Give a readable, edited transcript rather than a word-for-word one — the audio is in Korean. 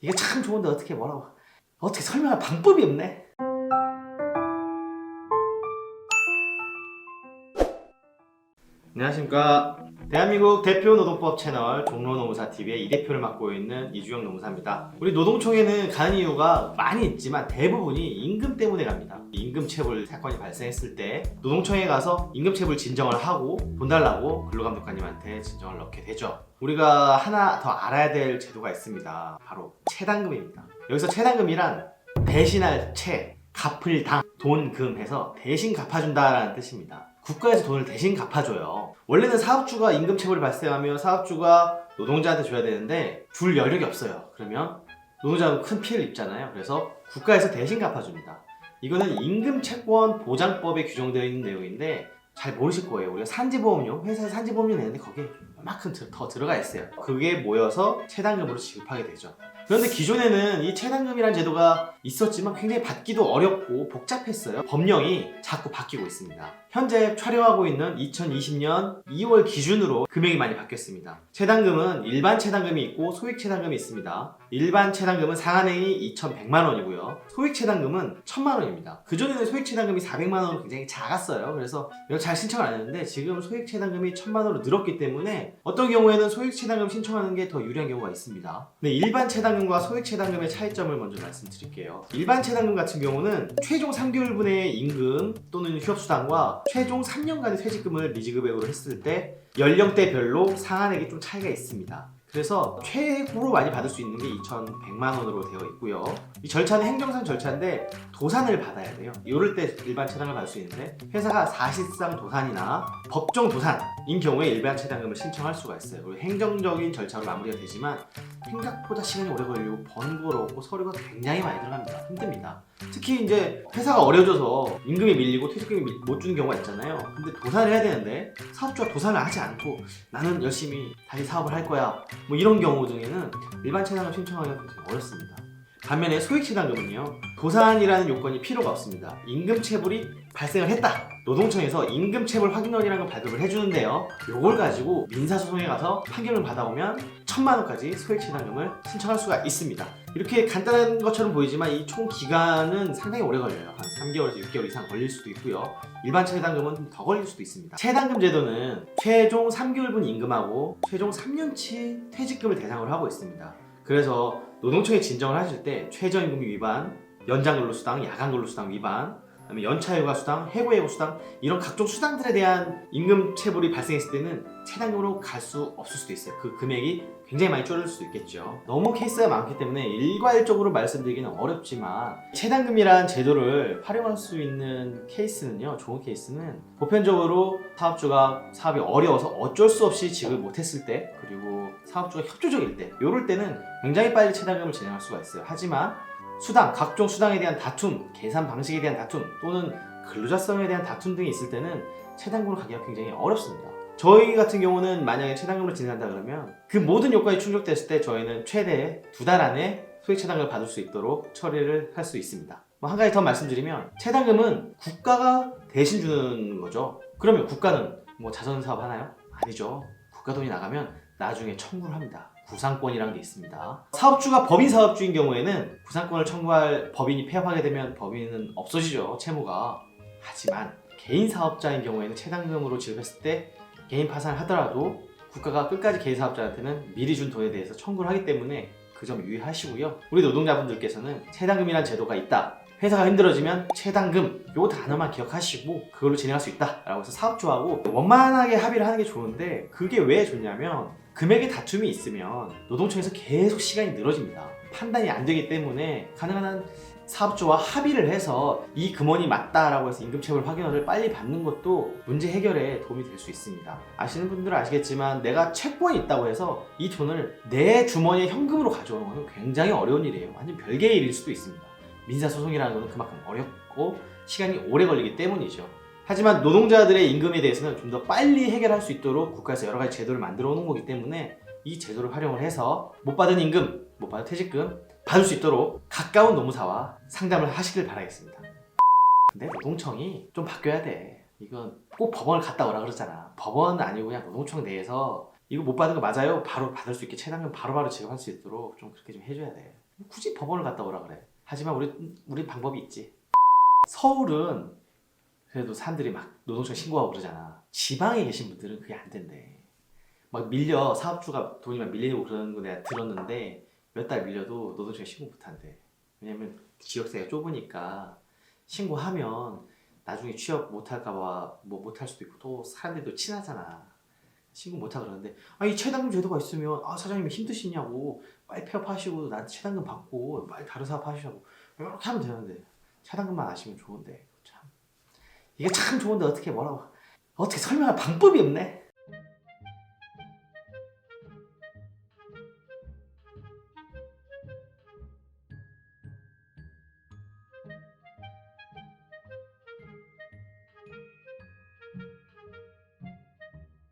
이게 참 좋은데 어떻게 설명할 방법이 없네. 안녕하십니까. 대한민국 대표 노동법 채널 종로노무사TV의 이 대표를 맡고 있는 이주영 노무사입니다. 우리 노동청에는 가는 이유가 많이 있지만 대부분이 임금 때문에 갑니다. 임금체불 사건이 발생했을 때 노동청에 가서 임금체불 진정을 하고 돈 달라고 근로감독관님한테 진정을 넣게 되죠. 우리가 하나 더 알아야 될 제도가 있습니다. 바로 체당금입니다. 여기서 체당금이란 대신할 채, 갚을 당, 돈, 금 해서 대신 갚아준다라는 뜻입니다. 국가에서 돈을 대신 갚아줘요. 원래는 사업주가 임금체불이 발생하면 사업주가 노동자한테 줘야 되는데 줄 여력이 없어요. 그러면 노동자는 큰 피해를 입잖아요. 그래서 국가에서 대신 갚아줍니다. 이거는 임금채권 보장법에 규정되어 있는 내용인데 잘 모르실 거예요. 우리가 산지보험료, 회사에 산지보험료 내는데 거기에 이만큼 더 들어가 있어요. 그게 모여서 체당금으로 지급하게 되죠. 그런데 기존에는 이 체당금이라는 제도가 있었지만 굉장히 받기도 어렵고 복잡했어요. 법령이 자꾸 바뀌고 있습니다. 현재 촬영하고 있는 2020년 2월 기준으로 금액이 많이 바뀌었습니다. 체당금은 일반 체당금이 있고 소액 체당금이 있습니다. 일반 체당금은 상한액이 2,100만 원이고요. 소액 체당금은 1,000만 원입니다. 그전에는 소액 체당금이 400만 원으로 굉장히 작았어요. 그래서 이거 잘 신청을 안 했는데 지금 소액 체당금이 1,000만 원으로 늘었기 때문에 어떤 경우에는 소액 체당금 신청하는 게 더 유리한 경우가 있습니다. 근데 일반 체당금과 소액 체당금의 차이점을 먼저 말씀드릴게요. 일반 체당금 같은 경우는 최종 3개월분의 임금 또는 휴업수당과 최종 3년간의 퇴직금을 미지급액으로 했을 때 연령대별로 상한액이 좀 차이가 있습니다. 그래서 최고로 많이 받을 수 있는 게 2,100만 원으로 되어 있고요. 이 절차는 행정상 절차인데 도산을 받아야 돼요. 이럴 때 일반 체당을 받을 수 있는데 회사가 사실상 도산이나 법정 도산인 경우에 일반 체당금을 신청할 수가 있어요. 그리고 행정적인 절차로 마무리가 되지만 생각보다 시간이 오래 걸리고 번거롭고 서류가 굉장히 많이 들어갑니다. 힘듭니다. 특히 이제 회사가 어려져서 임금이 밀리고 퇴직금이 못 주는 경우가 있잖아요. 근데 도산을 해야 되는데 사업주가 도산을 하지 않고 나는 열심히 다시 사업을 할 거야 뭐 이런 경우 중에는 일반 체당을 신청하기가 굉장히 어렵습니다. 반면에 소액 체당금은요, 도산이라는 요건이 필요가 없습니다. 임금체불이 발생을 했다. 노동청에서 임금체불 확인원이라는 걸 발급을 해주는데요. 요걸 가지고 민사소송에 가서 판결을 받아오면 1,000만 원까지 소액 체당금을 신청할 수가 있습니다. 이렇게 간단한 것처럼 보이지만 이 총 기간은 상당히 오래 걸려요. 한 3개월에서 6개월 이상 걸릴 수도 있고요. 일반 체당금은 좀 더 걸릴 수도 있습니다. 체당금 제도는 최종 3개월분 임금하고 최종 3년치 퇴직금을 대상으로 하고 있습니다. 그래서 노동청에 진정을 하실 때 최저임금 위반, 연장근로수당, 야간근로수당 위반, 그다음에 연차휴가수당, 해고예고수당 이런 각종 수당들에 대한 임금체불이 발생했을 때는 체당금으로 갈 수 없을 수도 있어요. 그 금액이 굉장히 많이 줄어들 수도 있겠죠. 너무 케이스가 많기 때문에 일괄적으로 말씀드리기는 어렵지만 체당금이란 제도를 활용할 수 있는 케이스는요, 좋은 케이스는 보편적으로 사업주가 사업이 어려워서 어쩔 수 없이 지급을 못했을 때, 그리고 사업주가 협조적일 때, 이럴 때는 굉장히 빨리 체당금을 진행할 수가 있어요. 하지만 수당, 각종 수당에 대한 다툼, 계산 방식에 대한 다툼 또는 근로자성에 대한 다툼 등이 있을 때는 체당금으로 가기가 굉장히 어렵습니다. 저희 같은 경우는 만약에 체당금으로 진행한다 그러면 그 모든 요건이 충족됐을 때 저희는 최대 2달 안에 소액 체당금을 받을 수 있도록 처리를 할 수 있습니다. 한 가지 더 말씀드리면 체당금은 국가가 대신 주는 거죠. 그러면 국가는 뭐 자선 사업 하나요? 아니죠. 국가 돈이 나가면 나중에 청구를 합니다. 구상권이라는 게 있습니다. 사업주가 법인 사업주인 경우에는 구상권을 청구할 법인이 폐업하게 되면 법인은 없어지죠, 채무가. 하지만 개인 사업자인 경우에는 체당금으로 지급했을 때 개인 파산을 하더라도 국가가 끝까지 개인 사업자한테는 미리 준 돈에 대해서 청구를 하기 때문에 그 점 유의하시고요. 우리 노동자분들께서는 체당금이라는 제도가 있다. 회사가 힘들어지면 체당금 요 단어만 기억하시고 그걸로 진행할 수 있다 라고 해서 사업주하고 원만하게 합의를 하는 게 좋은데, 그게 왜 좋냐면 금액의 다툼이 있으면 노동청에서 계속 시간이 늘어집니다. 판단이 안 되기 때문에 가능한 한 사업주와 합의를 해서 이 금원이 맞다라고 해서 임금체불 확인원을 빨리 받는 것도 문제 해결에 도움이 될 수 있습니다. 아시는 분들은 아시겠지만 내가 채권이 있다고 해서 이 돈을 내 주머니에 현금으로 가져오는 것은 굉장히 어려운 일이에요. 완전 별개의 일일 수도 있습니다. 민사소송이라는 것은 그만큼 어렵고 시간이 오래 걸리기 때문이죠. 하지만 노동자들의 임금에 대해서는 좀 더 빨리 해결할 수 있도록 국가에서 여러 가지 제도를 만들어 놓은 거기 때문에 이 제도를 활용을 해서 못 받은 임금, 못 받은 퇴직금 받을 수 있도록 가까운 노무사와 상담을 하시길 바라겠습니다. 근데 노동청이 좀 바뀌어야 돼. 이건 꼭 법원을 갔다 오라 그러잖아. 법원은 아니고 그냥 노동청 내에서 이거 못 받은 거 맞아요? 바로 받을 수 있게 체당금 바로바로 지급할 수 있도록 좀 그렇게 좀 해줘야 돼. 굳이 법원을 갔다 오라 그래. 하지만 우리 방법이 있지. 서울은 그래도 사람들이 막 노동청 신고하고 그러잖아. 지방에 계신 분들은 그게 안 된대. 막 밀려, 사업주가 돈이 막 밀리고 그러는 거 내가 들었는데 몇 달 밀려도 노동청에 신고 못 한대. 왜냐면 지역사회가 좁으니까 신고하면 나중에 취업 못 할까봐 뭐 못 할 수도 있고 또 사람들도 친하잖아. 신고 못 하고 그러는데 이 최당금 제도가 있으면 사장님이 힘드시냐고 빨리 폐업하시고 나한테 최당금 받고 빨리 다른 사업 하시라고 이렇게 하면 되는데 최당금만 아시면 좋은데 참 이게 참 좋은데 어떻게 설명할 방법이 없네.